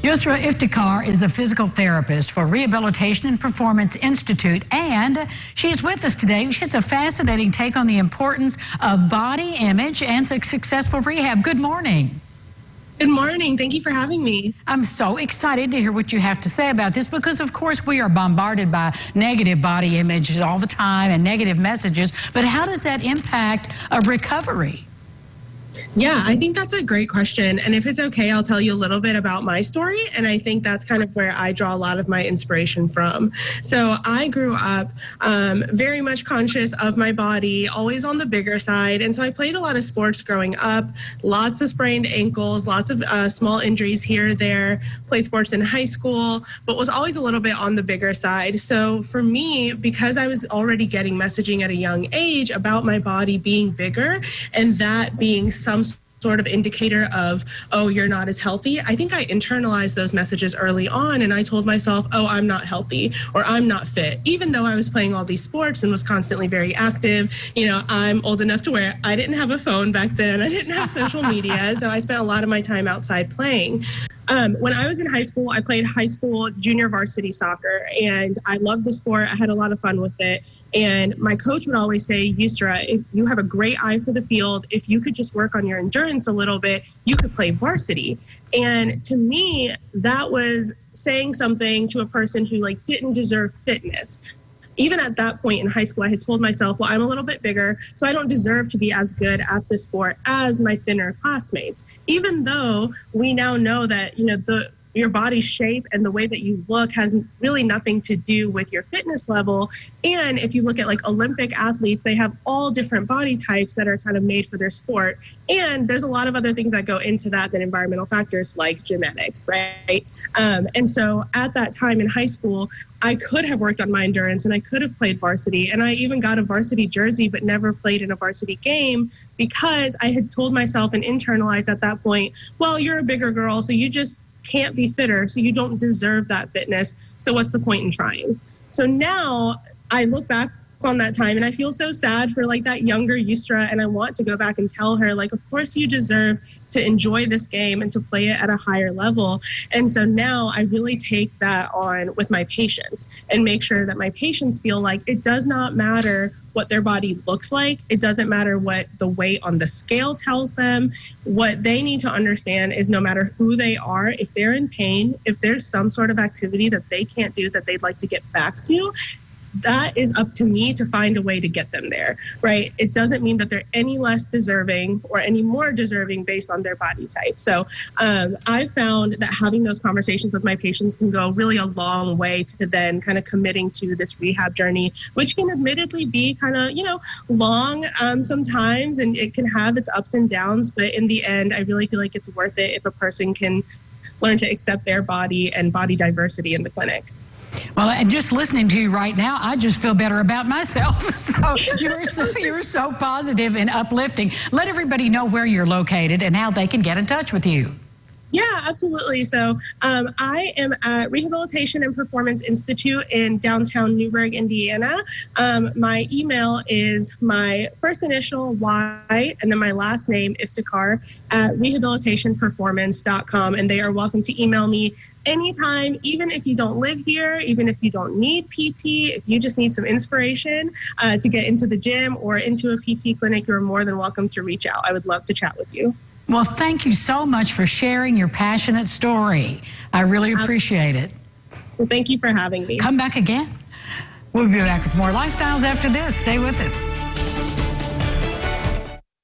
Yusra Iftikhar is a physical therapist for Rehabilitation and Performance Institute, and she's with us today. She has a fascinating take on the importance of body image and successful rehab. Good morning. Good morning. Thank you for having me. I'm so excited to hear what you have to say about this because, of course, we are bombarded by negative body images all the time and negative messages. But how does that impact a recovery? Yeah, I think that's a great question. And if it's okay, I'll tell you a little bit about my story. And I think that's kind of where I draw a lot of my inspiration from. So I grew up very much conscious of my body, always on the bigger side. And so I played a lot of sports growing up, lots of sprained ankles, lots of small injuries here or there, played sports in high school, but was always a little bit on the bigger side. So for me, because I was already getting messaging at a young age about my body being bigger and that being some sort of indicator of, oh, you're not as healthy, I think I internalized those messages early on, and I told myself, oh, I'm not healthy or I'm not fit, even though I was playing all these sports and was constantly very active. You know, I'm old enough to where I didn't have a phone back then. I didn't have social media, so I spent a lot of my time outside playing. When I was in high school, I played high school junior varsity soccer, and I loved the sport. I had a lot of fun with it. And my coach would always say, Yusra, if you have a great eye for the field, if you could just work on your endurance a little bit, you could play varsity. And to me, that was saying something to a person who didn't deserve fitness. Even at that point in high school, I had told myself, well, I'm a little bit bigger, so I don't deserve to be as good at this sport as my thinner classmates. Even though we now know that, your body shape and the way that you look has really nothing to do with your fitness level. And if you look at Olympic athletes, they have all different body types that are kind of made for their sport. And there's a lot of other things that go into that than environmental factors like genetics, right? And so at that time in high school, I could have worked on my endurance and I could have played varsity. And I even got a varsity jersey, but never played in a varsity game because I had told myself and internalized at that point, well, you're a bigger girl, so you just can't be fitter, so you don't deserve that fitness. So what's the point in trying? So now I look back on that time and I feel so sad for that younger Yusra, and I want to go back and tell her, of course you deserve to enjoy this game and to play it at a higher level. And so now I really take that on with my patients and make sure that my patients feel like it does not matter what their body looks like. It doesn't matter what the weight on the scale tells them. What they need to understand is no matter who they are, if they're in pain, if there's some sort of activity that they can't do that they'd like to get back to, that is up to me to find a way to get them there, right? It doesn't mean that they're any less deserving or any more deserving based on their body type. So I found that having those conversations with my patients can go really a long way to then kind of committing to this rehab journey, which can admittedly be kind of, long sometimes, and it can have its ups and downs. But in the end, I really feel like it's worth it if a person can learn to accept their body and body diversity in the clinic. Well, and just listening to you right now, I just feel better about myself. So you're so positive and uplifting. Let everybody know where you're located and how they can get in touch with you. Yeah, absolutely. So I am at Rehabilitation and Performance Institute in downtown Newburgh, Indiana. My email is my first initial Y and then my last name, Iftikhar, at rehabilitationperformance.com. And they are welcome to email me anytime, even if you don't live here, even if you don't need PT, if you just need some inspiration to get into the gym or into a PT clinic, you're more than welcome to reach out. I would love to chat with you. Well, thank you so much for sharing your passionate story. I really appreciate it. Well, thank you for having me. Come back again. We'll be back with more Lifestyles after this. Stay with us.